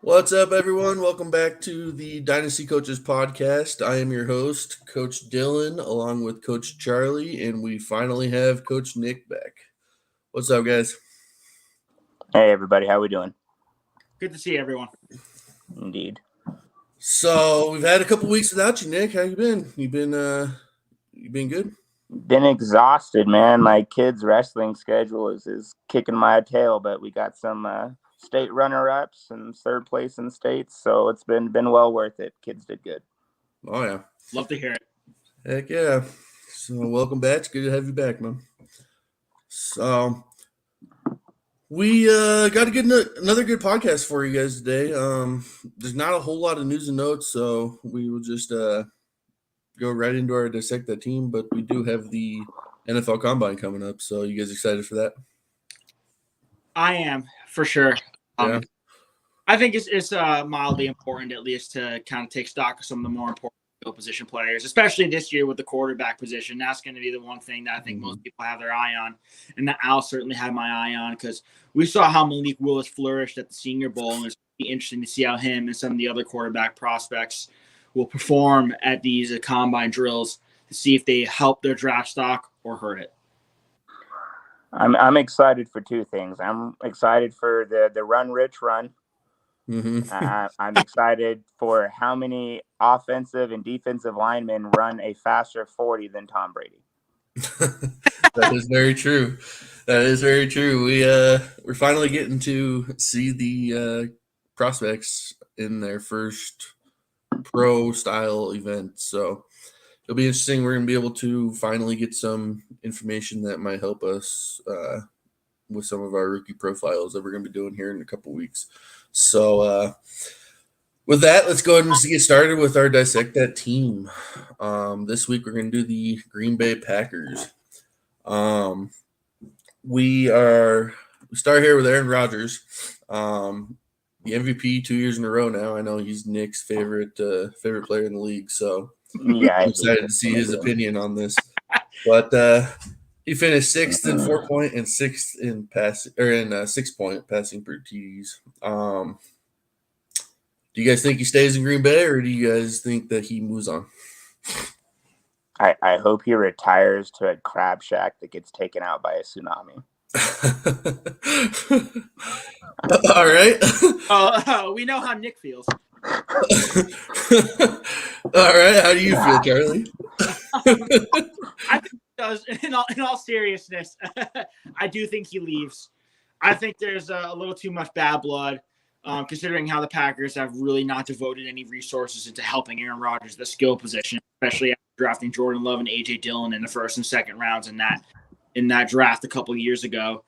What's up, everyone? Welcome back to the Dynasty Coaches podcast. I am your host, Coach Dylan, along with Coach Charlie, and we finally have Coach Nick back. What's up, guys? Hey, everybody. How we doing? Good to see everyone. Indeed. So we've had a couple weeks without you, Nick. How you been? You been good? Been exhausted, man. My kids' wrestling schedule is kicking my tail, but we got some state runner-ups and third place in states, so it's been well worth it. Kids did good. Oh yeah, love to hear it. Heck yeah! So welcome back. It's good to have you back, man. So we got to get another good podcast for you guys today. There's not a whole lot of news and notes, so we will just go right into our dissect that team. But we do have the NFL Combine coming up, so you guys excited for that? I am, for sure. Yeah. I think it's mildly important, at least, to kind of take stock of some of the more important position players, especially this year with the quarterback position. That's going to be the one thing that I think most people have their eye on, and that I'll certainly have my eye on, because we saw how Malik Willis flourished at the Senior Bowl, and it's going to be interesting to see how him and some of the other quarterback prospects will perform at these combine drills to see if they help their draft stock or hurt it. I'm excited for two things. I'm excited for the run rich run. Mm-hmm. I'm excited for how many offensive and defensive linemen run a faster 40 than Tom Brady. That is very true. That is very true. We're finally getting to see the prospects in their first pro style event. So it'll be interesting. We're going to be able to finally get some information that might help us with some of our rookie profiles that we're going to be doing here in a couple weeks. So with that, let's go ahead and get started with our Dissect That team. This week, we're going to do the Green Bay Packers. We start here with Aaron Rodgers, the MVP 2 years in a row now. I know he's Nick's favorite player in the league, so yeah, I'm excited to see his opinion on this. But he finished sixth in 4-point and sixth in pass or in 6-point passing per TDs. Do you guys think he stays in Green Bay, or do you guys think that he moves on? I hope he retires to a crab shack that gets taken out by a tsunami. All right. We know how Nick feels. All right. How do you feel, Charlie? I think he does. In all seriousness, I do think he leaves. I think there's a little too much bad blood, considering how the Packers have really not devoted any resources into helping Aaron Rodgers the skill position, especially after drafting Jordan Love and A.J. Dillon in the first and second rounds in that draft a couple of years ago.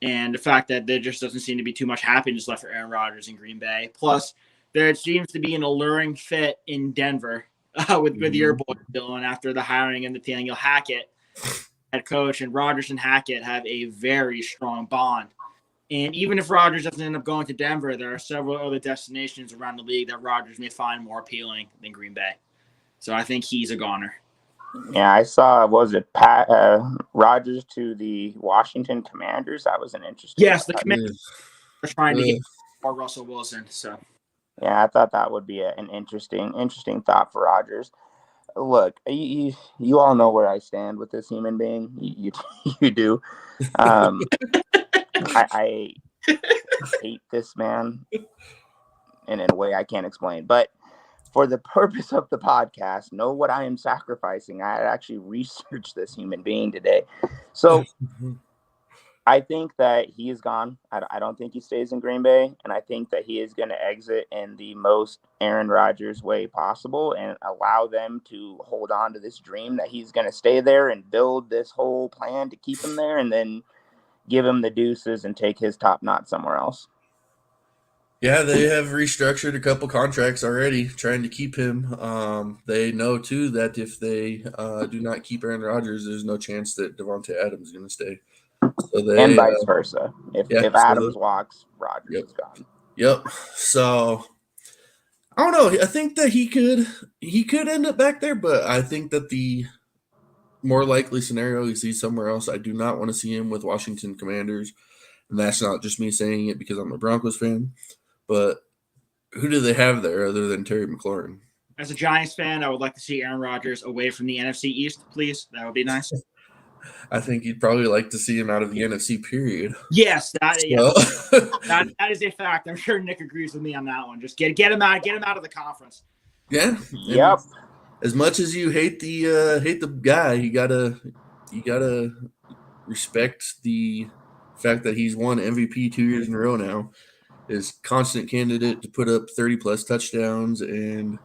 And the fact that there just doesn't seem to be too much happiness left for Aaron Rodgers in Green Bay. Plus, there seems to be an alluring fit in Denver with your boy Dylan after the hiring of Nathaniel Hackett head coach. And Rodgers and Hackett have a very strong bond. And even if Rodgers doesn't end up going to Denver, there are several other destinations around the league that Rodgers may find more appealing than Green Bay. So I think he's a goner. Yeah, I saw, Rodgers to the Washington Commanders? That was an interesting. Yes, the Commanders are trying to get more Russell Wilson. So yeah, I thought that would be an interesting thought for Rodgers. Look, you all know where I stand with this human being. You do. I hate this man in a way I can't explain. But for the purpose of the podcast, know what I am sacrificing. I actually researched this human being today. So I think that he is gone. I don't think he stays in Green Bay. And I think that he is going to exit in the most Aaron Rodgers way possible and allow them to hold on to this dream that he's going to stay there and build this whole plan to keep him there and then give him the deuces and take his top knot somewhere else. Yeah, they have restructured a couple contracts already, trying to keep him. They know, too, that if they do not keep Aaron Rodgers, there's no chance that Devonta Adams is going to stay. So and vice versa. If Adams walks, Rodgers is gone. Yep. So, I don't know. I think that he could end up back there, but I think that the more likely scenario he sees somewhere else. I do not want to see him with Washington Commanders. And that's not just me saying it because I'm a Broncos fan. But who do they have there other than Terry McLaurin? As a Giants fan, I would like to see Aaron Rodgers away from the NFC East, please. That would be nice. I think you'd probably like to see him out of the NFC, period. Yes, that is a fact. I'm sure Nick agrees with me on that one. Just get him out of the conference. Yeah. Yep. And as much as you hate the guy, you gotta respect the fact that he's won MVP 2 years in a row now. Is constant candidate to put up 30+ touchdowns and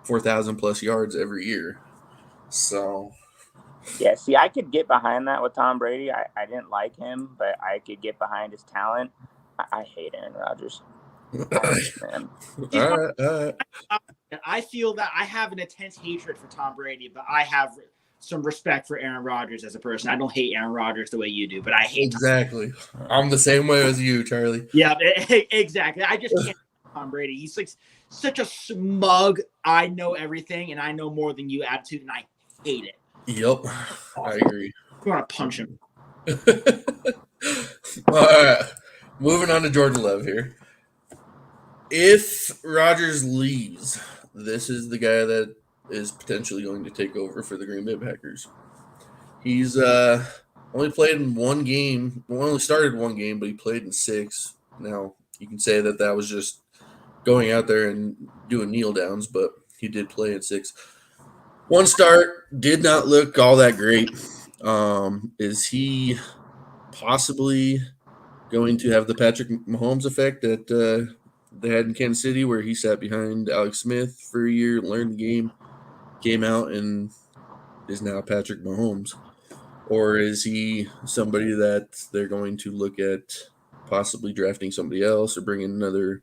4,000+ yards every year. So, yeah, see, I could get behind that with Tom Brady. I didn't like him, but I could get behind his talent. I hate Aaron Rodgers. Man. All right. I feel that I have an intense hatred for Tom Brady, but I have some respect for Aaron Rodgers as a person. I don't hate Aaron Rodgers the way you do, but I hate exactly. I'm the same way as you, Charlie. Yeah, exactly. I just can't Tom Brady. He's like such a smug, I know everything and I know more than you attitude, and I hate it. Yep, I agree. I want to punch him. All right, moving on to Jordan Love here. If Rodgers leaves, this is the guy that is potentially going to take over for the Green Bay Packers. He's only played in one game. Well, only started one game, but he played in 6. Now, you can say that was just going out there and doing kneel downs, but he did play in 6. One start, did not look all that great. Is he possibly going to have the Patrick Mahomes effect that they had in Kansas City, where he sat behind Alex Smith for a year, learned the game, came out, and is now Patrick Mahomes? Or is he somebody that they're going to look at possibly drafting somebody else or bringing another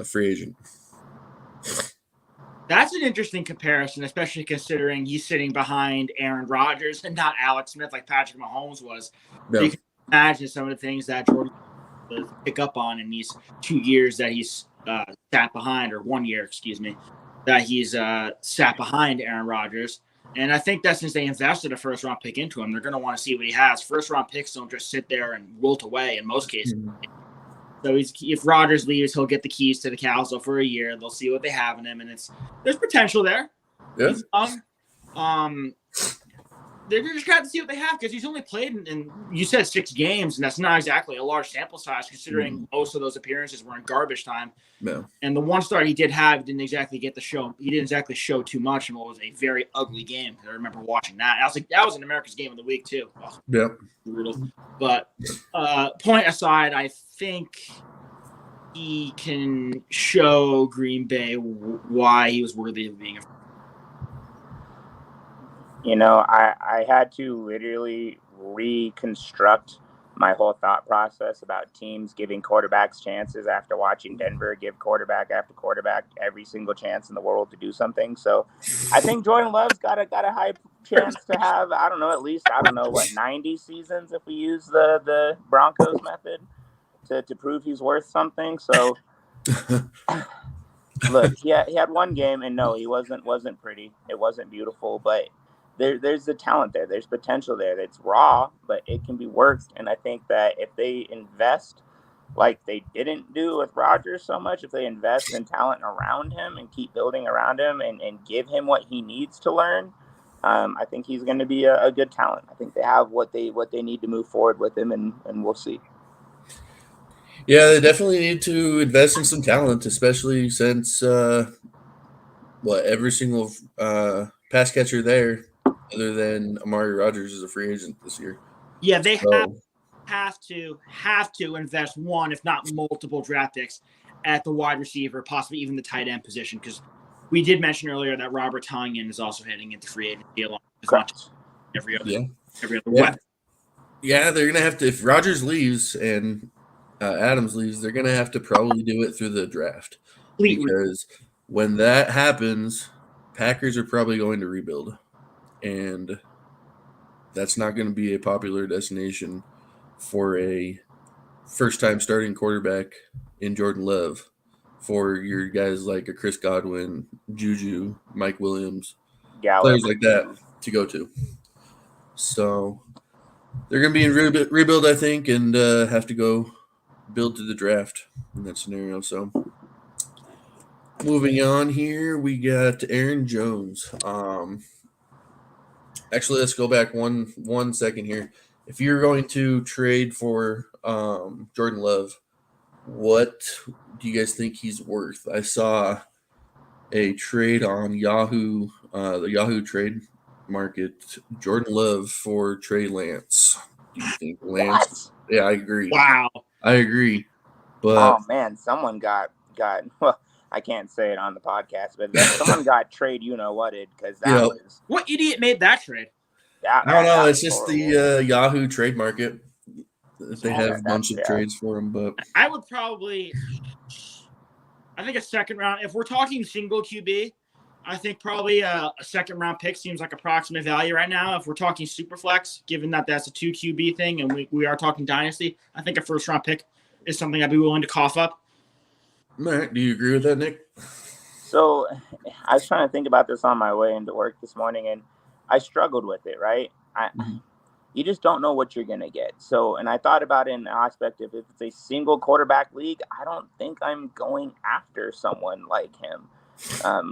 free agent? That's an interesting comparison, especially considering he's sitting behind Aaron Rodgers and not Alex Smith like Patrick Mahomes was. No. You can imagine some of the things that Jordan will pick up on in these 2 years that he's sat behind, or 1 year, excuse me, that he's sat behind Aaron Rodgers. And I think that since they invested a first-round pick into him, they're going to want to see what he has. First-round picks don't just sit there and wilt away in most cases. Mm-hmm. So if Rodgers leaves, he'll get the keys to the castle for a year. They'll see what they have in him, and there's potential there. Yeah. They're just got to see what they have, because he's only played in you said 6 games, and that's not exactly a large sample size considering most of those appearances were in garbage time. No. And the one start he did have didn't exactly get the show. He didn't exactly show too much in what was a very ugly game. I remember watching that. I was like, that was an America's Game of the Week too. Oh, yep. Brutal. But point aside, I think he can show Green Bay why he was worthy of being a. You know, I had to literally reconstruct my whole thought process about teams giving quarterbacks chances after watching Denver give quarterback after quarterback every single chance in the world to do something. So I think Jordan Love's got a high chance to have, at least 90 seasons if we use the Broncos method to prove he's worth something. So look, he had one game, and no, he wasn't pretty. It wasn't beautiful, but there's the talent there. There's potential there. It's raw, but it can be worked. And I think that if they invest like they didn't do with Rodgers so much, if they invest in talent around him and keep building around him and give him what he needs to learn, I think he's going to be a good talent. I think they have what they need to move forward with him, and we'll see. Yeah, they definitely need to invest in some talent, especially since every single pass catcher there, other than Amari Rodgers, is a free agent this year. Yeah, they have to invest one, if not multiple draft picks at the wide receiver, possibly even the tight end position, because we did mention earlier that Robert Tonyan is also heading into free agency along with every other weapon. Yeah, they're gonna have to, if Rodgers leaves and Adams leaves, they're gonna have to probably do it through the draft, because when that happens, Packers are probably going to rebuild. And that's not going to be a popular destination for a first-time starting quarterback in Jordan Love, for your guys like a Chris Godwin, Juju, Mike Williams, Gallup, players like that to go to. So they're going to be in rebuild, I think, and have to go build to the draft in that scenario. So moving on here, we got Aaron Jones. Actually, let's go back one second here. If you're going to trade for Jordan Love, what do you guys think he's worth? I saw a trade on Yahoo, the Yahoo trade market, Jordan Love for Trey Lance. Do you think Lance? What? Yeah, I agree. Wow. I agree. But Oh man, someone got well, I can't say it on the podcast, but someone got trade whatted because that was What idiot made that trade? I don't know. that It's was just horrible. the Yahoo trade market. They have a bunch of trades for him, but I would probably, I think a second round. If we're talking single QB, I think probably a second round pick seems like approximate value right now. If we're talking super flex, given that that's a 2 QB thing and we are talking dynasty, I think a first round pick is something I'd be willing to cough up. all right, do you agree with that, Nick? So I was trying to think about this on my way into work this morning, and I struggled with it, right? You just don't know what you're going to get. So, and I thought about it in the aspect of if it's a single quarterback league, I don't think I'm going after someone like him,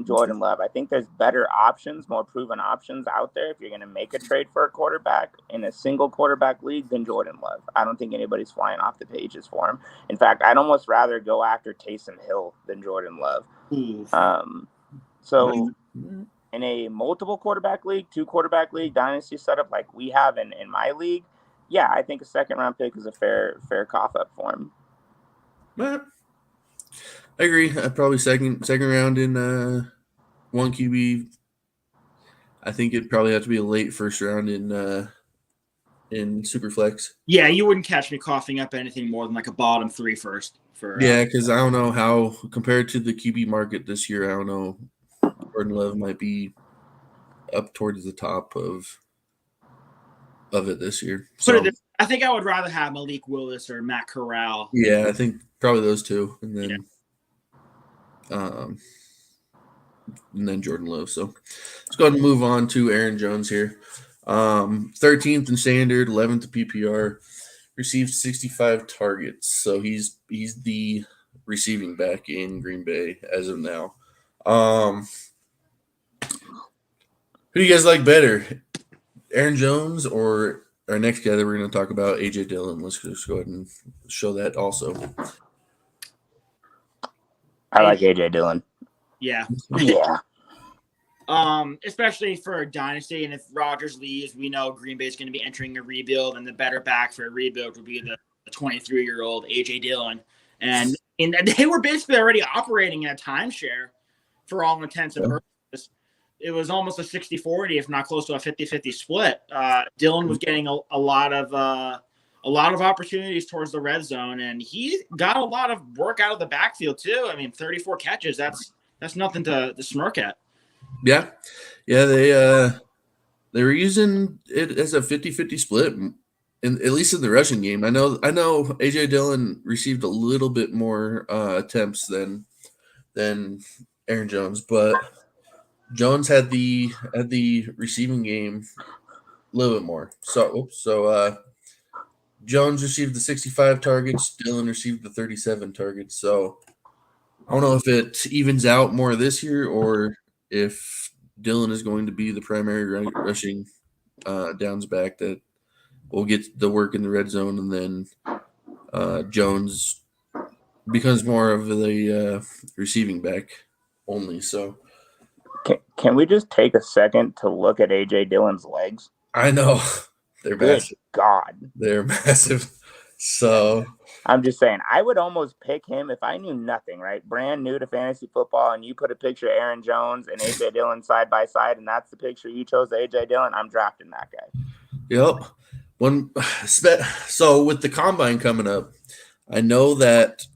Jordan Love. I think there's better options, more proven options out there if you're going to make a trade for a quarterback in a single quarterback league than Jordan Love. I don't think anybody's flying off the pages for him. In fact, I'd almost rather go after Taysom Hill than Jordan Love. So in a multiple quarterback league, 2 quarterback league, dynasty setup like we have in my league, yeah, I think a second round pick is a fair cough up for him. But I agree. Probably second round in 1 QB. I think it'd probably have to be a late first round in Superflex. Yeah, you wouldn't catch me coughing up anything more than like a bottom 3 first. Yeah, because I don't know how, compared to the QB market this year, I don't know. Jordan Love might be up towards the top of it this year. So I think I would rather have Malik Willis or Matt Corral. Yeah, I think probably those two, and then Jordan Love. So let's go ahead and move on to Aaron Jones here. 13th in standard, 11th PPR, received 65 targets. So he's the receiving back in Green Bay as of now. Who do you guys like better, Aaron Jones or our next guy that we're going to talk about, A.J. Dillon? Let's just go ahead and show that also. I like A.J. Dillon. Yeah. Yeah. Especially for a dynasty, and if Rodgers leaves, we know Green Bay is going to be entering a rebuild, and the better back for a rebuild would be the 23-year-old A.J. Dillon. And they were basically already operating in a timeshare for all intents and purposes. It was almost a 60-40, if not close to a 50-50 split. Dillon was getting a lot of opportunities towards the red zone, and he got a lot of work out of the backfield too. I mean, 34 catches, that's nothing to smirk at. Yeah. They were using it as a 50-50 split, at least in the rushing game. I know A.J. Dillon received a little bit more attempts than Aaron Jones, but Jones had the receiving game a little bit more. So Jones received the 65 targets, Dillon received the 37 targets. So I don't know if it evens out more this year or if Dillon is going to be the primary rushing downs back that will get the work in the red zone, and then Jones becomes more of the receiving back only. So can we just take a second to look at A.J. Dillon's legs? I know they're massive. God, they're massive. So I'm just saying, I would almost pick him if I knew nothing, right? Brand new to fantasy football, and you put a picture of Aaron Jones and A.J. Dillon side by side, and that's the picture you chose, A.J. Dillon. I'm drafting that guy. Yep. So with the combine coming up, I know that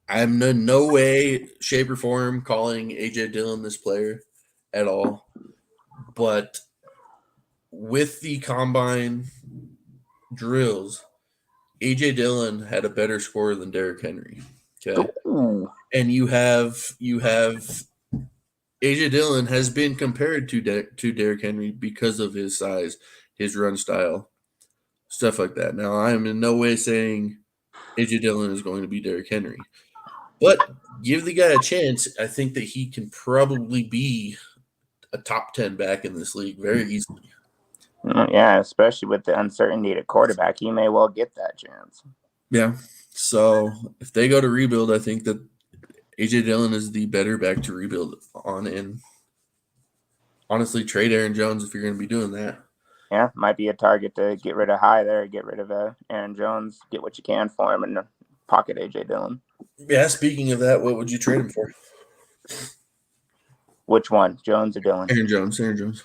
I'm in no way, shape, or form calling A.J. Dillon this player at all. But with the combine drills, A.J. Dillon had a better score than Derrick Henry. Okay. Ooh. And you have A.J. Dillon has been compared to Derrick Henry because of his size, his run style, stuff like that. Now, I am in no way saying A.J. Dillon is going to be Derrick Henry. But give the guy a chance. I think that he can probably be a top 10 back in this league very easily. Yeah, especially with the uncertainty at quarterback, he may well get that chance. Yeah. So if they go to rebuild, I think that A.J. Dillon is the better back to rebuild on. And honestly, trade Aaron Jones if you're going to be doing that. Yeah, might be a target to get rid of High there, get rid of Aaron Jones, get what you can for him, and pocket A.J. Dillon. Yeah, speaking of that, what would you trade him for? Which one, Jones or Dillon? Aaron Jones.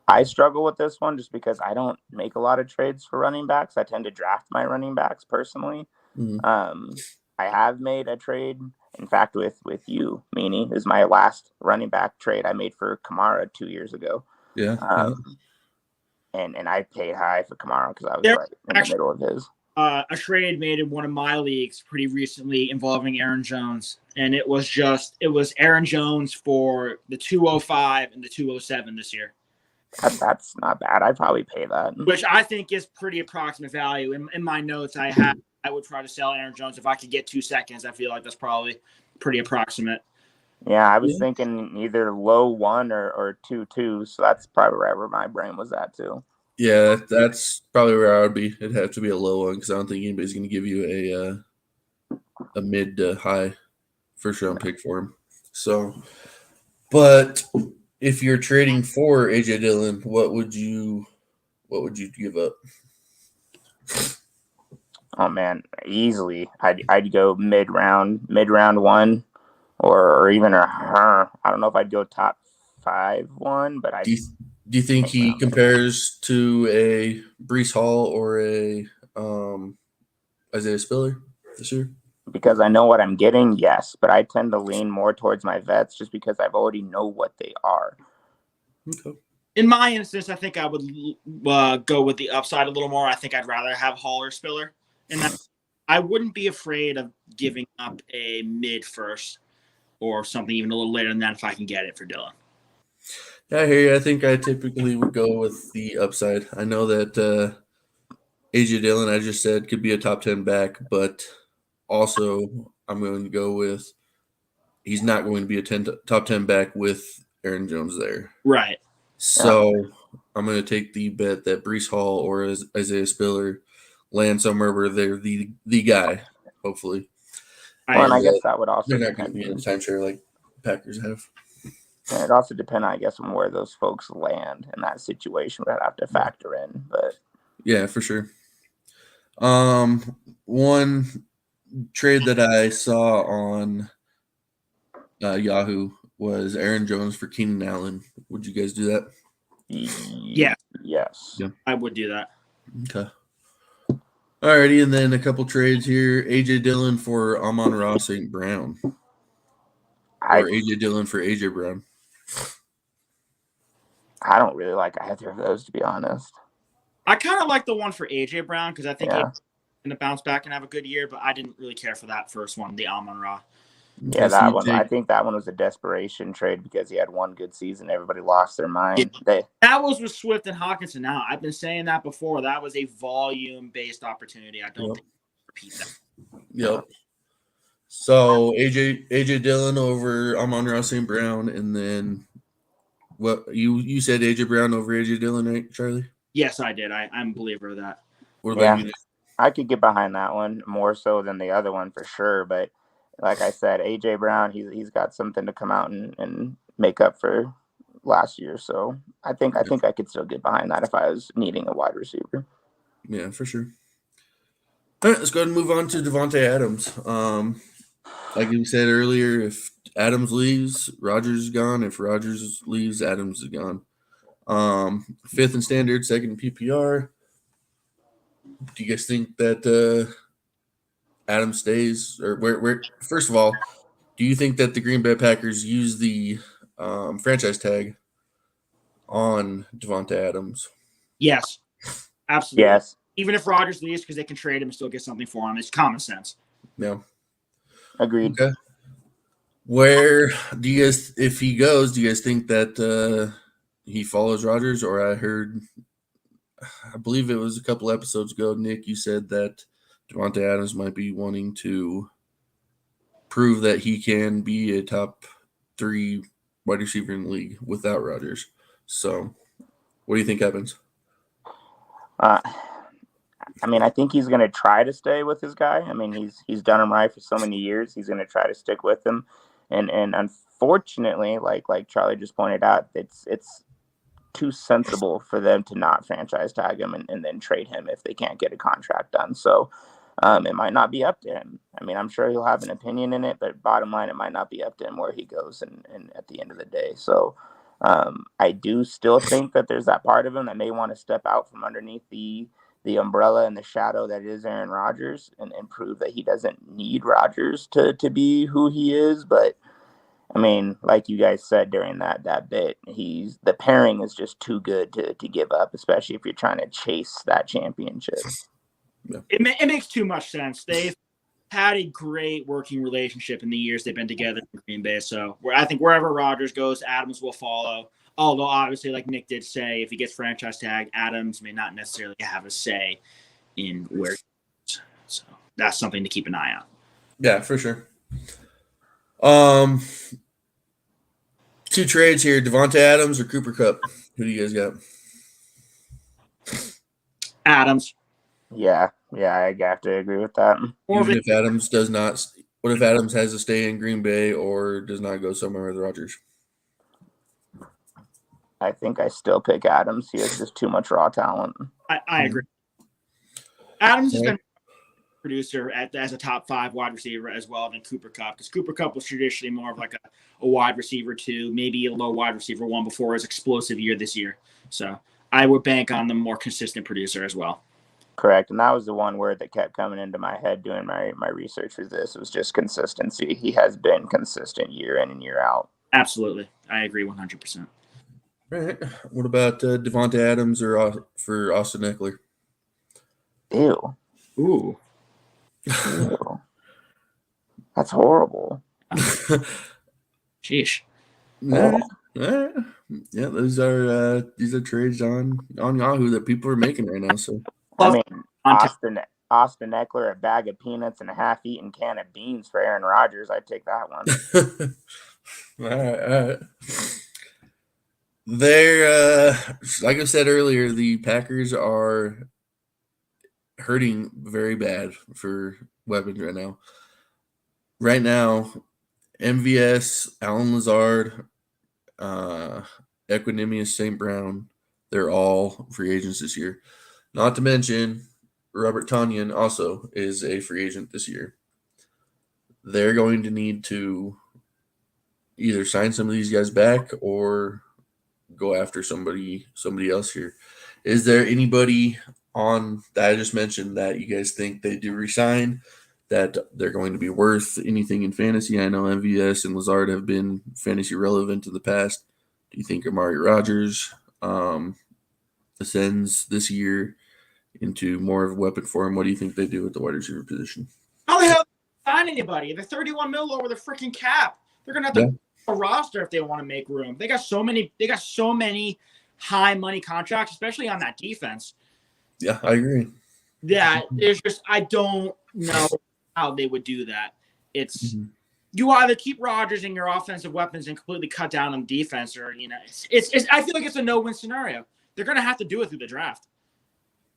I struggle with this one just because I don't make a lot of trades for running backs. I tend to draft my running backs personally. Mm-hmm. I have made a trade, in fact, with you, Meanie. This is my last running back trade I made for Kamara 2 years ago. Yeah. And I paid high for Kamara because I was right in the middle of his. A trade made in one of my leagues pretty recently involving Aaron Jones. And it was Aaron Jones for the 205 and the 207 this year. That's not bad. I'd probably pay that. Which I think is pretty approximate value. In my notes, I would try to sell Aaron Jones if I could get 2 seconds. I feel like that's probably pretty approximate. Yeah, I was thinking either low 1 or 2-2. So that's probably wherever my brain was at too. Yeah, that's probably where I would be. It'd have to be a low one because I don't think anybody's going to give you a mid to high first round pick for him. So, but if you're trading for A.J. Dillon, what would you give up? Oh man, easily. I'd go mid round 1, or even I don't know if I'd go top 5 1, but I. Do you think he compares to a Breece Hall or a Isaiah Spiller this year? Because I know what I'm getting, yes, but I tend to lean more towards my vets just because I've already know what they are. Okay. In my instance, I think I would go with the upside a little more. I think I'd rather have Hall or Spiller. And I wouldn't be afraid of giving up a mid first or something even a little later than that if I can get it for Dillon. Yeah, I hear you. I think I typically would go with the upside. I know that A.J. Dillon, I just said, could be a top 10 back, but also I'm going to go with he's not going to be a top 10 back with Aaron Jones there. Right. So I'm going to take the bet that Breece Hall or Isaiah Spiller land somewhere where they're the guy, hopefully. Well, and I guess that would also they're not going to be in the timeshare like Packers have. And it also depends, I guess, on where those folks land in that situation. We'd have to factor in, but yeah, for sure. One trade that I saw on Yahoo was Aaron Jones for Keenan Allen. Would you guys do that? Yeah. Yes. Yeah. I would do that. Okay. Alrighty, and then a couple trades here. A.J. Dillon for Amon-Ra St. Brown. Or A.J. Dillon for A.J. Brown. I don't really like either of those, to be honest. I kind of like the one for A.J. Brown because I think he's going to bounce back and have a good year, but I didn't really care for that first one, the Amon-Ra. Yeah, that one. I think that one was a desperation trade because he had one good season. Everybody lost their mind. That was with Swift and Hawkinson. Now, I've been saying that before. That was a volume-based opportunity. I don't think I'll repeat that. Yep. So AJ Dillon over Amon-Ra St. Brown, and then what you said AJ Brown over AJ Dillon, right, Charlie? Yes, I did. I'm a believer of that. What about you? I could get behind that one more so than the other one for sure, but like I said, A.J. Brown, he's got something to come out and make up for last year. So I think I could still get behind that if I was needing a wide receiver. Yeah, for sure. All right, let's go ahead and move on to Devonta Adams. Like you said earlier, if Adams leaves, Rodgers is gone. If Rodgers leaves, Adams is gone. 5th in standard, 2nd in PPR. Do you guys think that Adams stays, or where? First of all, do you think that the Green Bay Packers use the franchise tag on Devonta Adams? Yes, absolutely. Yes. Even if Rodgers leaves, because they can trade him and still get something for him. It's common sense. Yeah. Agreed. Okay. Where do you guys, if he goes, do you guys think that he follows Rodgers? Or I believe it was a couple episodes ago, Nick, you said that Devonta Adams might be wanting to prove that he can be a top 3 wide receiver in the league without Rodgers. So, what do you think happens? I mean, I think he's going to try to stay with his guy. I mean, he's done him right for so many years. He's going to try to stick with him, and unfortunately, like Charlie just pointed out, it's too sensible for them to not franchise tag him and then trade him if they can't get a contract done. So it might not be up to him. I mean, I'm sure he'll have an opinion in it, but bottom line, it might not be up to him where he goes and at the end of the day. So I do still think that there's that part of him that may want to step out from underneath the umbrella and the shadow that is Aaron Rodgers and prove that he doesn't need Rodgers to be who he is. But I mean, like you guys said during that bit, the pairing is just too good to give up, especially if you're trying to chase that championship. Yeah. It makes too much sense. They've had a great working relationship in the years they've been together in Green Bay. So I think wherever Rodgers goes, Adams will follow. Although obviously, like Nick did say, if he gets franchise tagged, Adams may not necessarily have a say in where he goes. So that's something to keep an eye on. Yeah, for sure. 2 trades here: Devonta Adams or Cooper Kupp. Who do you guys got? Adams. Yeah, I have to agree with that. Even if Adams does not, what if Adams has to stay in Green Bay or does not go somewhere with Rodgers? I think I still pick Adams. He has just too much raw talent. I agree. Adams has been a producer as a top 5 wide receiver as well than Cooper Kupp, because Cooper Kupp was traditionally more of like a wide receiver 2, maybe a low wide receiver 1 before his explosive year this year. So I would bank on the more consistent producer as well. Correct. And that was the one word that kept coming into my head doing my research for this. It was just consistency. He has been consistent year in and year out. Absolutely. I agree 100%. All right. What about Devonta Adams or for Austin Eckler? Ew. Ooh. Ew. That's horrible. Sheesh. Yeah, these are trades on Yahoo that people are making right now. So I mean, Austin Eckler, a bag of peanuts and a half-eaten can of beans for Aaron Rodgers. I'd take that one. All right. They're like I said earlier, the Packers are hurting very bad for weapons right now. Right now, MVS, Alan Lazard, Equanimous St. Brown, they're all free agents this year. Not to mention, Robert Tonyan also is a free agent this year. They're going to need to either sign some of these guys back or go after somebody else here. Is there anybody on that I just mentioned that you guys think they do resign, that they're going to be worth anything in fantasy? I know MVS and Lazard have been fantasy relevant in the past. Do you think Amari Rodgers ascends this year into more of a weapon for him? What do you think they do at the wide receiver position? How the hell sign anybody? They're 31 mil over the freaking cap. They're gonna have to a roster if they want to make room. They got so many high money contracts, especially on that defense. Yeah, I agree. Yeah, it's just I don't know how they would do that. It's you either keep Rodgers in your offensive weapons and completely cut down on defense, or it's I feel like it's a no-win scenario. They're gonna have to do it through the draft.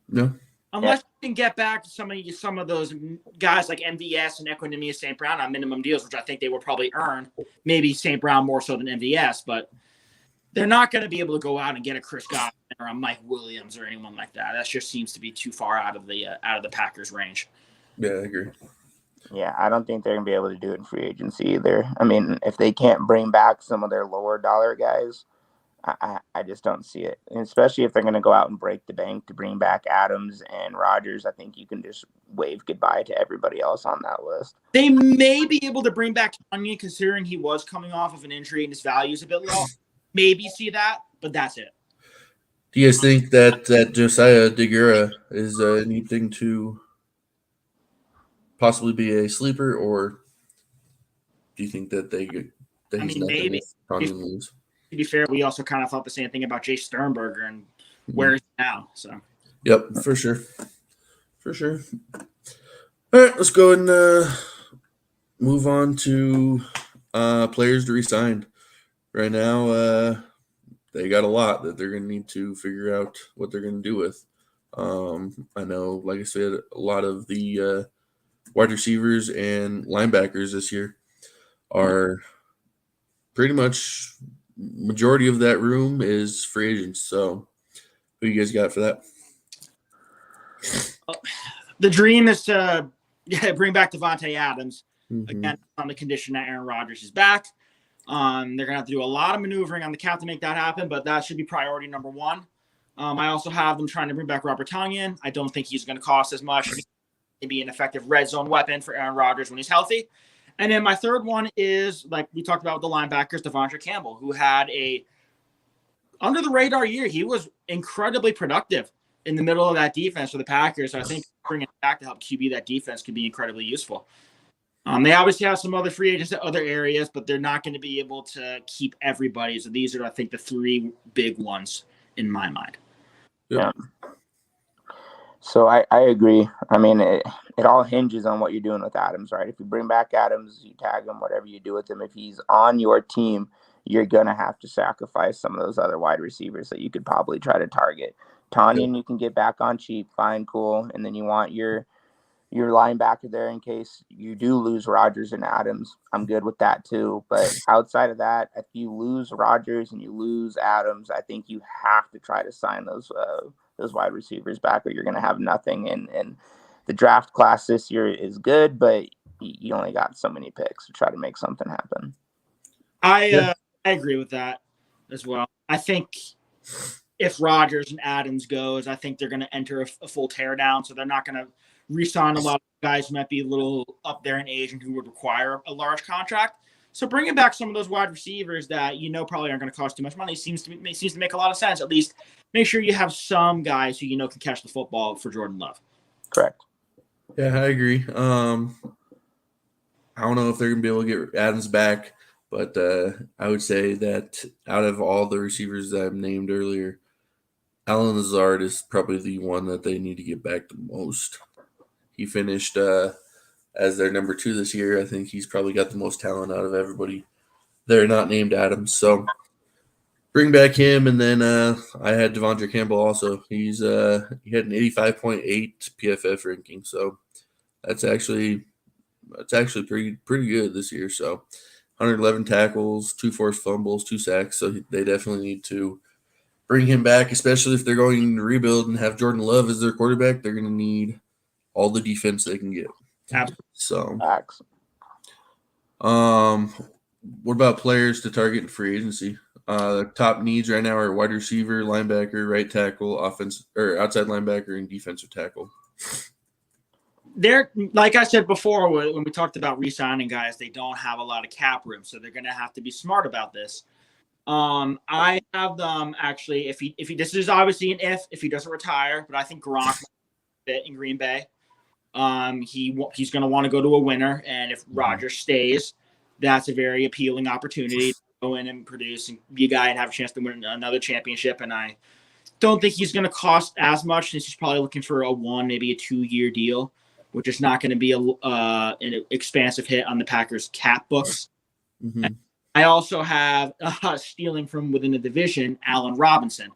No. Unless you can get back to some of those guys like MVS and Equanimous St. Brown on minimum deals, which I think they will probably earn. Maybe St. Brown more so than MVS, but they're not going to be able to go out and get a Chris Godwin or a Mike Williams or anyone like that. That just seems to be too far out of the Packers' range. Yeah, I agree. Yeah, I don't think they're going to be able to do it in free agency either. I mean, if they can't bring back some of their lower dollar guys, I just don't see it. And especially if they're going to go out and break the bank to bring back Adams and Rodgers, I think you can just wave goodbye to everybody else on that list. They may be able to bring back Tonyan, considering he was coming off of an injury and his value is a bit low. Maybe see that, but that's it. Do you guys think that Josiah Deguara is anything to possibly be a sleeper, or do you think that he's not maybe. Tonyan leaves? To be fair, we also kind of thought the same thing about Jay Sternberger and where he's now. So, yep, for sure. All right, let's go and move on to players to resign. Right now, they got a lot that they're going to need to figure out what they're going to do with. I know, like I said, a lot of the wide receivers and linebackers this year are pretty much majority of that room is free agents. So, who you guys got for that? The dream is to bring back Devonta Adams. Mm-hmm. Again, on the condition that Aaron Rodgers is back. They're going to have to do a lot of maneuvering on the cap to make that happen, but that should be priority number one. I also have them trying to bring back Robert Tonyan. I don't think he's going to cost as much. He can be an effective red zone weapon for Aaron Rodgers when he's healthy. And then my third one is, like we talked about with the linebackers, Devonta Campbell, who had a under-the-radar year. He was incredibly productive in the middle of that defense for the Packers. So I think bringing it back to help QB that defense could be incredibly useful. They obviously have some other free agents in other areas, but they're not going to be able to keep everybody. So these are, I think, the three big ones in my mind. Yeah. So I agree. I mean, it all hinges on what you're doing with Adams, right? If you bring back Adams, you tag him, whatever you do with him. If he's on your team, you're going to have to sacrifice some of those other wide receivers that you could probably try to target. Tonyan, you can get back on cheap, fine, cool. And then you want your linebacker there in case you do lose Rodgers and Adams. I'm good with that too. But outside of that, if you lose Rodgers and you lose Adams, I think you have to try to sign those wide receivers back, or you're going to have nothing. And the draft class this year is good, but you only got so many picks to try to make something happen. I agree with that as well. I think if Rodgers and Adams goes, I think they're going to enter a full teardown. So they're not going to re-sign a lot of guys who might be a little up there in age and who would require a large contract. So bringing back some of those wide receivers that probably aren't going to cost too much money seems to make a lot of sense. At least make sure you have some guys who can catch the football for Jordan Love. Correct. Yeah, I agree. I don't know if they're going to be able to get Adams back, but I would say that out of all the receivers that I've named earlier, Allen Lazard is probably the one that they need to get back the most. He finished as their number 2 this year. I think he's probably got the most talent out of everybody. They're not named Adams, so bring back him. And then I had Devonta Campbell also. He had an 85.8 PFF ranking, so that's actually pretty good this year. So 111 tackles, 2 forced fumbles, 2 sacks. So they definitely need to bring him back, especially if they're going to rebuild and have Jordan Love as their quarterback. They're going to need all the defense they can get. Absolutely. So, Facts. what about players to target in free agency? The top needs right now are wide receiver, linebacker, right tackle, offense or outside linebacker, and defensive tackle. They're, like I said before, when we talked about re-signing guys, they don't have a lot of cap room, so they're going to have to be smart about this. I have them actually. If he this is obviously an if he doesn't retire, but I think Gronk fit in Green Bay. He's going to want to go to a winner, and if Rodgers stays, that's a very appealing opportunity to go in and produce and be a guy and have a chance to win another championship. And I don't think he's going to cost as much, since he's probably looking for a 1, maybe a 2-year deal, which is not going to be an expansive hit on the Packers' cap books. Mm-hmm. I also have stealing from within the division, Allen Robinson,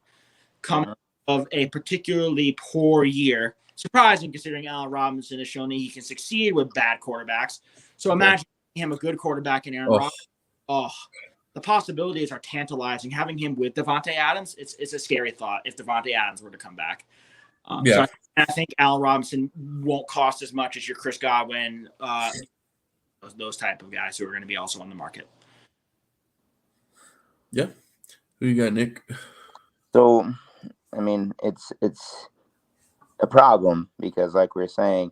coming of a particularly poor year. Surprising, considering Allen Robinson has shown that he can succeed with bad quarterbacks. So imagine him a good quarterback in Aaron Rodgers. Oh, the possibilities are tantalizing. Having him with Devonta Adams, it's a scary thought if Devonta Adams were to come back. So I think Allen Robinson won't cost as much as your Chris Godwin, those type of guys who are going to be also on the market. Yeah. Who you got, Nick? So, I mean, it's a problem because, like we were saying,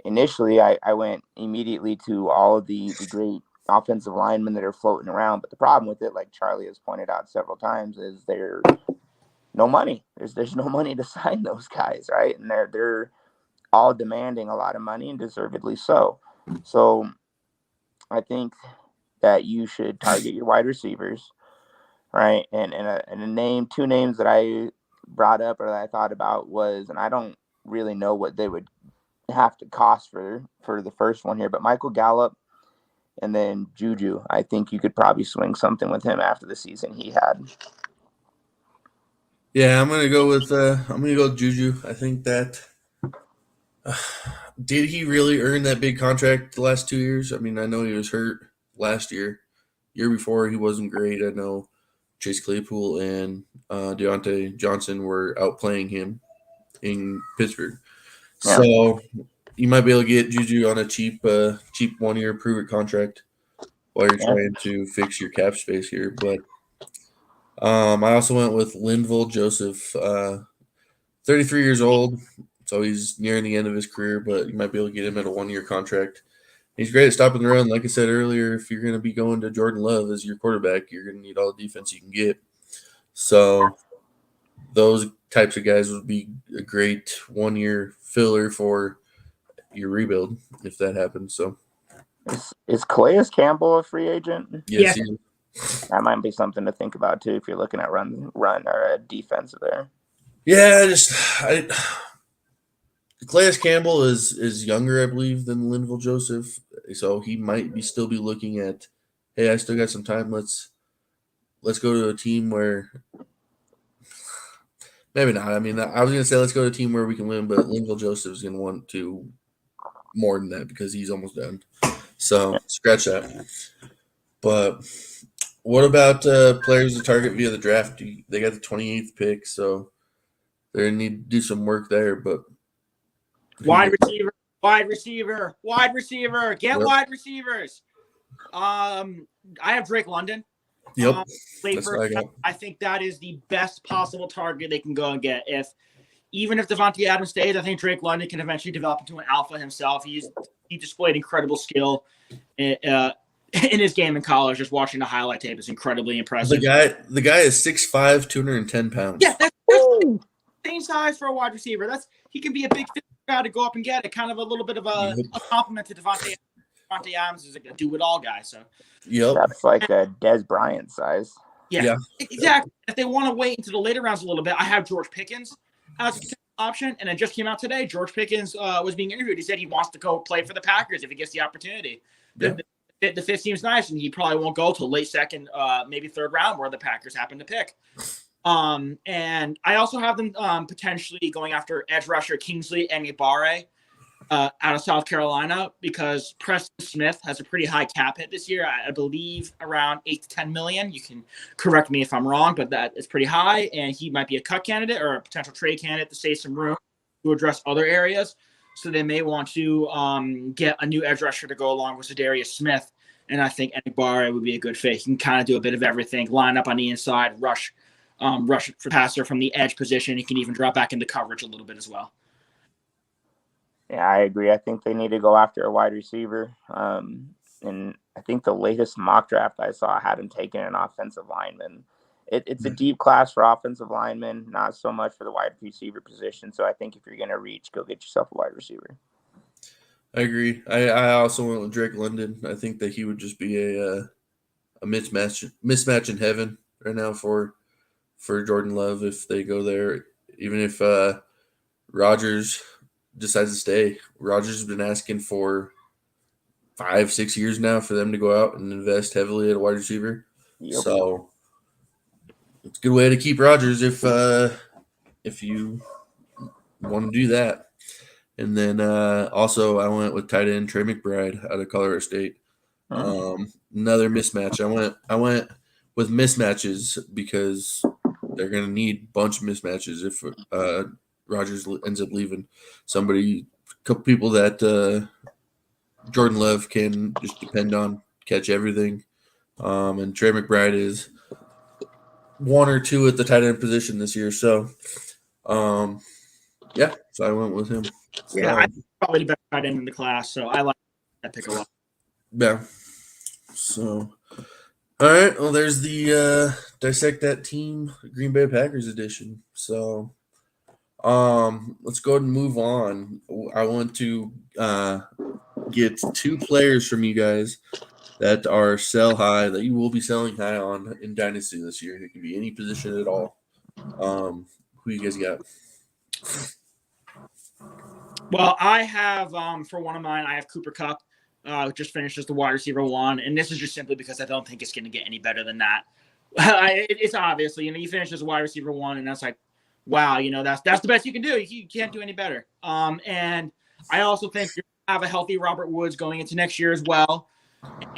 initially I went immediately to all of the great offensive linemen that are floating around. But the problem with it, like Charlie has pointed out several times, is there's no money. There's no money to sign those guys, right? And they're all demanding a lot of money, and deservedly so. So I think that you should target your wide receivers, right? And two names that I brought up or that I thought about was, and I don't really know what they would have to cost for the first one here, but Michael Gallup and then Juju, I think you could probably swing something with him after the season he had. Yeah, I'm gonna go with Juju. I think that did he really earn that big contract the last 2 years? I mean, I know he was hurt last year. Year before he wasn't great. I know Chase Claypool and Deontay Johnson were outplaying him in Pittsburgh. Yeah. So you might be able to get Juju on a cheap 1 year prove it contract while you're trying to fix your cap space here. But I also went with Linville Joseph, 33 years old, so he's nearing the end of his career, but you might be able to get him at a 1 year contract. He's great at stopping the run. Like I said earlier, if you're going to be going to Jordan Love as your quarterback, you're going to need all the defense you can get. So those types of guys would be a great 1 year filler for your rebuild if that happens. So is Calais Campbell a free agent? yes. That might be something to think about too if you're looking at run or a defense there. Yeah, Calais Campbell is younger, I believe, than Linville Joseph, so he might still be looking at, hey, I still got some time. Let's go to a team where maybe not. I mean, I was gonna say let's go to a team where we can win, but Linville Joseph is gonna want to more than that because he's almost done. So scratch that. But what about players to target via the draft? They got the 28th pick, so they're gonna need to do some work there. But wide receiver, get wide receivers. I have Drake London. Yep. I think that is the best possible target they can go and get. Even if Devonta Adams stays, I think Drake London can eventually develop into an alpha himself. He displayed incredible skill in his game in college. Just watching the highlight tape is incredibly impressive. The guy is 6'5", 210 pounds. Yeah, that's same size for a wide receiver. He can be a big guy to go up and get it. Kind of a little bit of a compliment to Devonta. Devonta Adams is a do-it-all guy. So that's like a Des Bryant size. Yeah, exactly. If they want to wait into the later rounds a little bit, I have George Pickens as an option, and it just came out today. George Pickens was being interviewed. He said he wants to go play for the Packers if he gets the opportunity. Yeah. The fifth seems nice, and he probably won't go till late second, maybe third round, where the Packers happen to pick. And I also have them potentially going after edge rusher Kingsley Enyobare out of South Carolina, because Preston Smith has a pretty high cap hit this year. I believe around $8 to $10 million. You can correct me if I'm wrong, but that is pretty high, and he might be a cut candidate or a potential trade candidate to save some room to address other areas. So they may want to get a new edge rusher to go along with Zadarius Smith, and I think Enyobare would be a good fit. He can kind of do a bit of everything, line up on the inside, rush for passer from the edge position. He can even drop back into coverage a little bit as well. Yeah, I agree. I think they need to go after a wide receiver. And I think the latest mock draft I saw had him taking an offensive lineman. It's a deep class for offensive linemen, not so much for the wide receiver position. So I think if you're going to reach, go get yourself a wide receiver. I agree. I also went with Drake London. I think that he would just be a mismatch in heaven right now for Jordan Love if they go there. Even if Rodgers decides to stay. Rodgers has been asking for 5-6 years now for them to go out and invest heavily at a wide receiver. Yep. So it's a good way to keep Rodgers if you want to do that. And then also I went with tight end Trey McBride out of Colorado State. Another mismatch. I went with mismatches because they're going to need a bunch of mismatches if Rodgers ends up leaving. A couple people that Jordan Love can just depend on, catch everything. And Trey McBride is 1 or 2 at the tight end position this year. So, so I went with him. Yeah, I think probably the best tight end in the class. So I like that pick a lot. Yeah. So, all right. Well, there's the Dissect That Team Green Bay Packers edition. So, let's go ahead and move on. I want to get 2 players from you guys that are sell high, that you will be selling high on in Dynasty this year. It can be any position at all. Who you guys got? Well, I have for one of mine, I have Cooper Kupp, just finished as the wide receiver 1, and this is just simply because I don't think it's going to get any better than that. It's obviously, you finish as a wide receiver 1, and that's like, wow, that's the best you can do. You can't do any better. And I also think you have a healthy Robert Woods going into next year as well,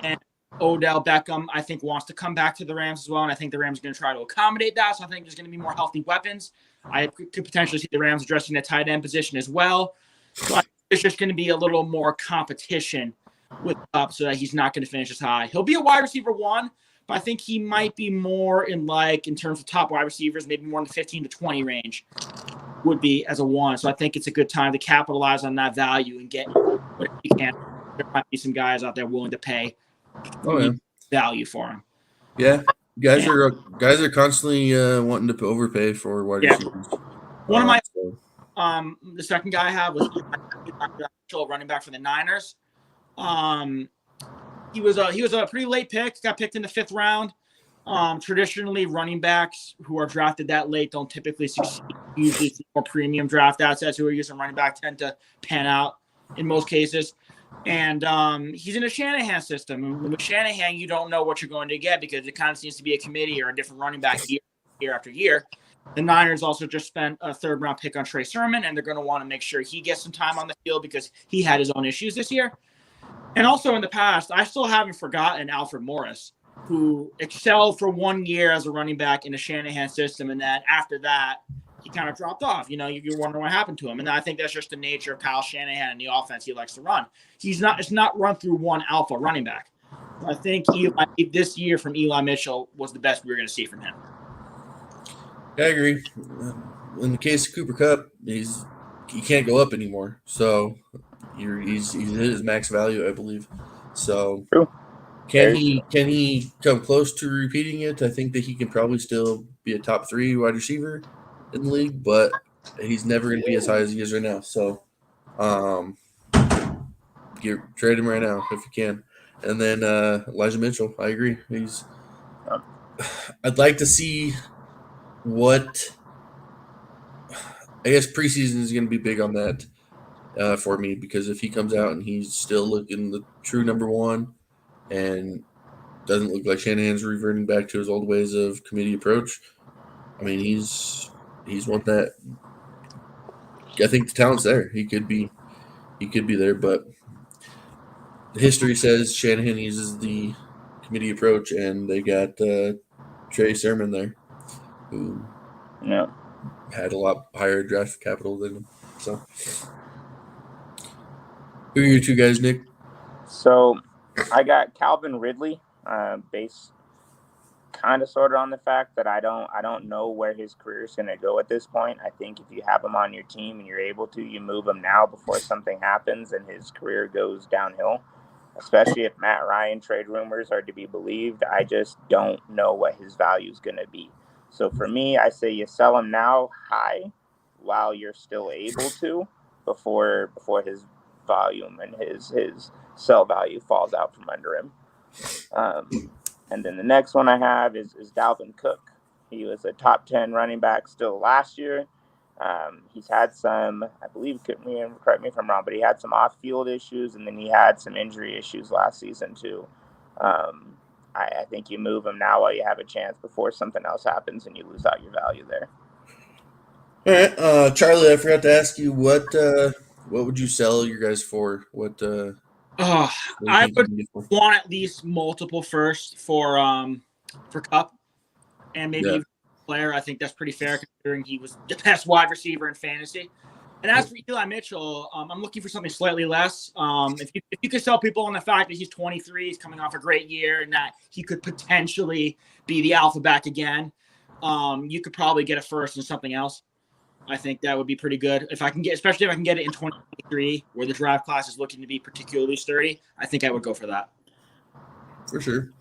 and Odell Beckham, I think, wants to come back to the Rams as well, and I think the Rams are going to try to accommodate that. So I think there's going to be more healthy weapons. I could potentially see the Rams addressing the tight end position as well. So I think there's just going to be a little more competition with Kupp, so that he's not going to finish as high. He'll be a wide receiver 1, but I think he might be more in terms of top wide receivers, maybe more in the 15 to 20 range would be as a 1. So I think it's a good time to capitalize on that value and get whatever you can. There might be some guys out there willing to pay value for him. Yeah. Guys are constantly wanting to overpay for wide receivers. One of my the second guy I have was running back for the Niners. He was a pretty late pick. Got picked in the 5th round. Traditionally, running backs who are drafted that late don't typically succeed. Usually, more premium draft assets who are using running back tend to pan out in most cases. And he's in a Shanahan system. And with Shanahan, you don't know what you're going to get because it kind of seems to be a committee or a different running back year after year. The Niners also just spent a 3rd-round pick on Trey Sermon, and they're going to want to make sure he gets some time on the field because he had his own issues this year. And also in the past, I still haven't forgotten Alfred Morris, who excelled for 1 year as a running back in the Shanahan system, and then after that, he kind of dropped off. You're wondering what happened to him. And I think that's just the nature of Kyle Shanahan and the offense he likes to run. It's not run through one alpha running back. I think this year from Eli Mitchell was the best we were going to see from him. I agree. In the case of Cooper Kupp, he can't go up anymore. So he's hit his max value, I believe. So can he come close to repeating it? I think that he can probably still be a top 3 wide receiver in the league, but he's never going to be as high as he is right now. So trade him right now if you can. And then Elijah Mitchell, I agree. I'd like to see what – I guess preseason is going to be big on that for me, because if he comes out and he's still looking the true number 1 and doesn't look like Shanahan's reverting back to his old ways of committee approach, I mean, he's one that I think the talent's there. He could be there, but history says Shanahan uses the committee approach, and they got Trey Sermon there, who had a lot higher draft capital than him. So, who are your 2 guys, Nick? So, I got Calvin Ridley, based kind of sort of on the fact that I don't know where his career is going to go at this point. I think if you have him on your team and you're able to, you move him now before something happens and his career goes downhill, especially if Matt Ryan trade rumors are to be believed. I just don't know what his value is going to be. So for me, I say you sell him now high while you're still able to before his volume and his sell value falls out from under him. And then the next one I have is Dalvin Cook. He was a top 10 running back still last year. He's had some, I believe, correct me if I'm wrong, but he had some off-field issues, and then he had some injury issues last season too. I think you move him now while you have a chance before something else happens and you lose out your value there. All right, Charlie, I forgot to ask you what would you sell your guys for? I would want at least multiple first for Kupp, and maybe even player. I think that's pretty fair considering he was the best wide receiver in fantasy. And as for Eli Mitchell, I'm looking for something slightly less. If you could sell people on the fact that he's 23, he's coming off a great year, and that he could potentially be the alpha back again, you could probably get a first and something else. I think that would be pretty good. Especially if I can get it in 2023, where the draft class is looking to be particularly sturdy, I think I would go for that. For sure.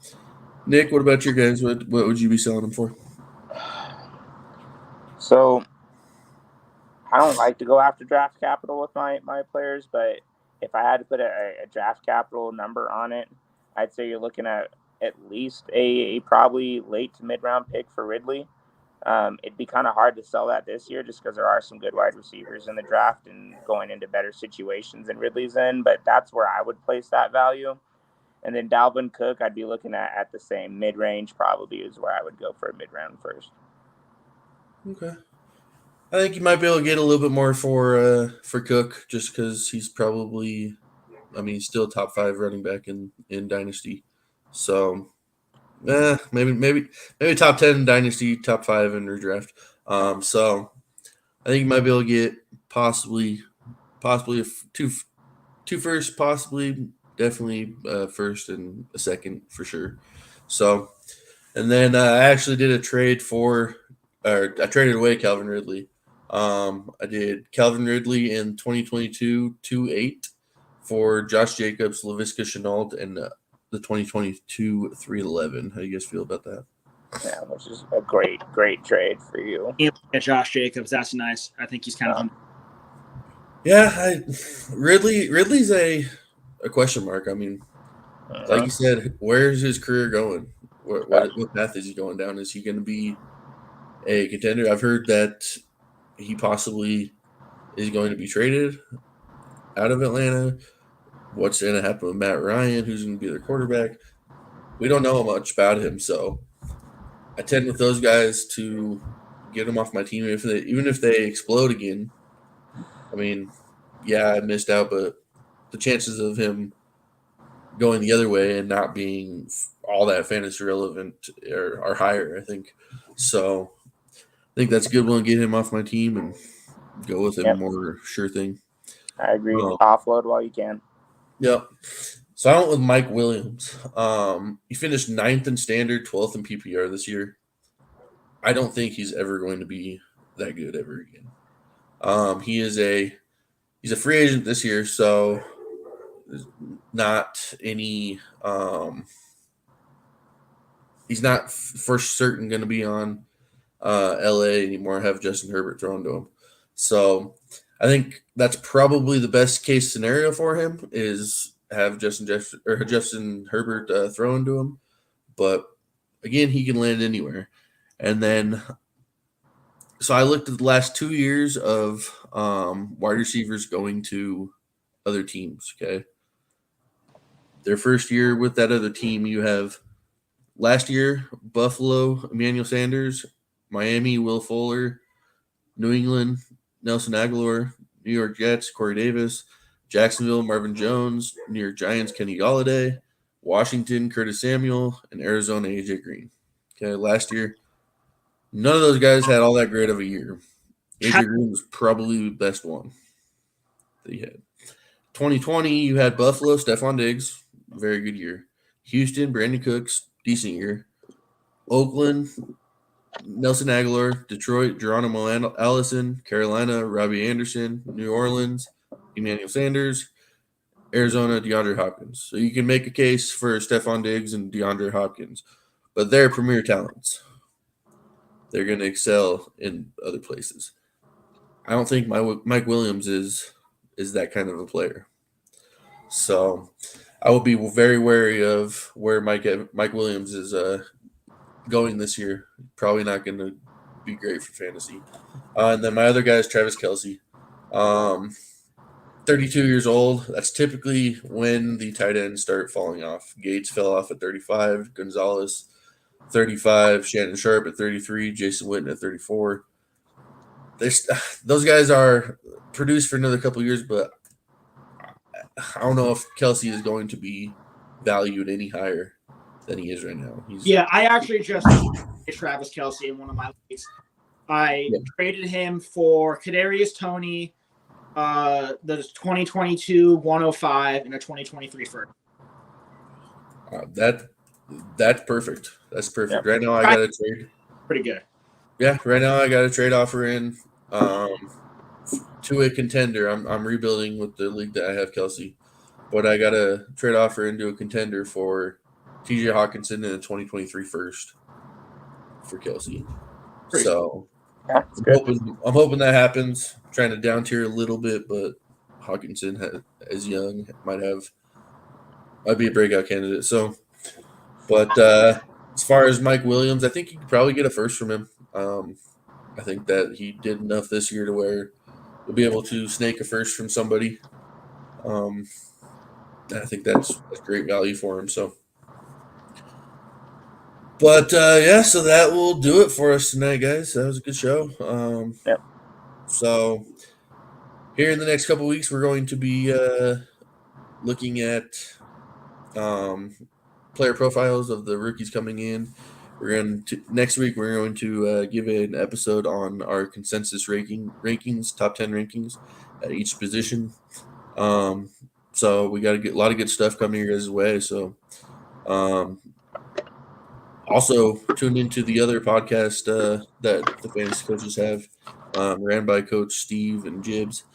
Nick, what about your guys? What would you be selling them for? So I don't like to go after draft capital with my players, but if I had to put a draft capital number on it, I'd say you're looking at least a probably late to mid-round pick for Ridley. It'd be kind of hard to sell that this year just because there are some good wide receivers in the draft and going into better situations than Ridley's in, but that's where I would place that value. And then Dalvin Cook, I'd be looking at the same mid-range probably is where I would go for a mid-round first. Okay. I think you might be able to get a little bit more for Cook just because he's probably, he's still top 5 running back in Dynasty. So, maybe top 10 in Dynasty, top 5 in redraft. So I think you might be able to get possibly two first, possibly definitely first and a second for sure. So, and then I actually did a trade I traded away Calvin Ridley. I did Calvin Ridley in 2022 2-8 for Josh Jacobs, Laviska Shenault, and the 2022 3-11. How do you guys feel about that? Yeah, which is a great trade for you. Yeah, Josh Jacobs, that's nice. I think he's kind of. Yeah, Ridley's a question mark. I mean, like you said, where's his career going? What path is he going down? Is he going to be a contender? I've heard that he possibly is going to be traded out of Atlanta. What's going to happen with Matt Ryan? Who's going to be their quarterback? We don't know much about him, so I tend with those guys to get him off my team. Even if they explode again, I mean, yeah, I missed out, but the chances of him going the other way and not being all that fantasy relevant are higher, I think. So I think that's a good one. Get him off my team and go with a more sure thing. I agree. Offload while you can. Yep. So I went with Mike Williams. He finished 9th in standard, 12th in PPR this year. I don't think he's ever going to be that good ever again. He's a free agent this year, so not any. He's not for certain going to be on LA anymore. Have Justin Herbert thrown to him. So I think that's probably the best case scenario for him is have Justin Herbert thrown to him. But again, he can land anywhere. And then, so I looked at the last 2 years of wide receivers going to other teams. Okay, their first year with that other team, you have last year Buffalo, Emmanuel Sanders, Miami, Will Fuller, New England, Nelson Aguilar, New York Jets, Corey Davis, Jacksonville, Marvin Jones, New York Giants, Kenny Golladay, Washington, Curtis Samuel, and Arizona, AJ Green. Okay, last year, none of those guys had all that great of a year. AJ Green was probably the best one that he had. 2020, you had Buffalo, Stephon Diggs, very good year. Houston, Brandon Cooks, decent year. Oakland, Nelson Aguilar, Detroit, Geronimo Allison, Carolina, Robbie Anderson, New Orleans, Emmanuel Sanders, Arizona, DeAndre Hopkins. So you can make a case for Stephon Diggs and DeAndre Hopkins, but they're premier talents. They're going to excel in other places. I don't think Mike Williams is that kind of a player. So I will be very wary of where Mike Williams is going this year. Probably not going to be great for fantasy. And then my other guy is Travis Kelsey. 32 years old. That's typically when the tight ends start falling off. Gates fell off at 35. Gonzalez, 35. Shannon Sharp at 33. Jason Witten at 34. Those guys are produced for another couple of years, but I don't know if Kelsey is going to be valued any higher than he is right now. I actually just Travis Kelsey in one of my leagues. I traded him for Kadarius Toney, the 2022 105 and a 2023 first. That's perfect. That's perfect. Right now I got a trade. Pretty good. Yeah, right now I got a trade offer in to a contender. I'm rebuilding with the league that I have Kelsey, but I got a trade offer into a contender for TJ Hawkinson in the 2023 first for Kelsey. So I'm hoping that happens. I'm trying to down tier a little bit, but Hawkinson is young, might be a breakout candidate. So, but as far as Mike Williams, I think you could probably get a first from him. I think that he did enough this year to where we'll be able to snake a first from somebody. I think that's great value for him. So, but yeah, so that will do it for us tonight, guys. That was a good show. Yep. So here in the next couple of weeks, we're going to be looking at player profiles of the rookies coming in. Next week we're going to give an episode on our consensus rankings, top 10 rankings at each position. So we got a lot of good stuff coming your guys' way. So also tune into the other podcast that the fantasy coaches have, ran by Coach Steve and Jibbs.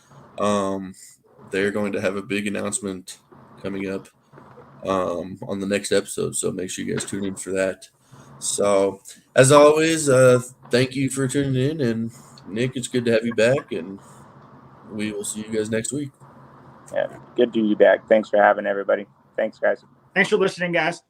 They're going to have a big announcement coming up on the next episode, so make sure you guys tune in for that. So as always, thank you for tuning in, and Nick, it's good to have you back, and we will see you guys next week. Yeah, good to be back. Thanks for having everybody. Thanks, guys. Thanks for listening, guys.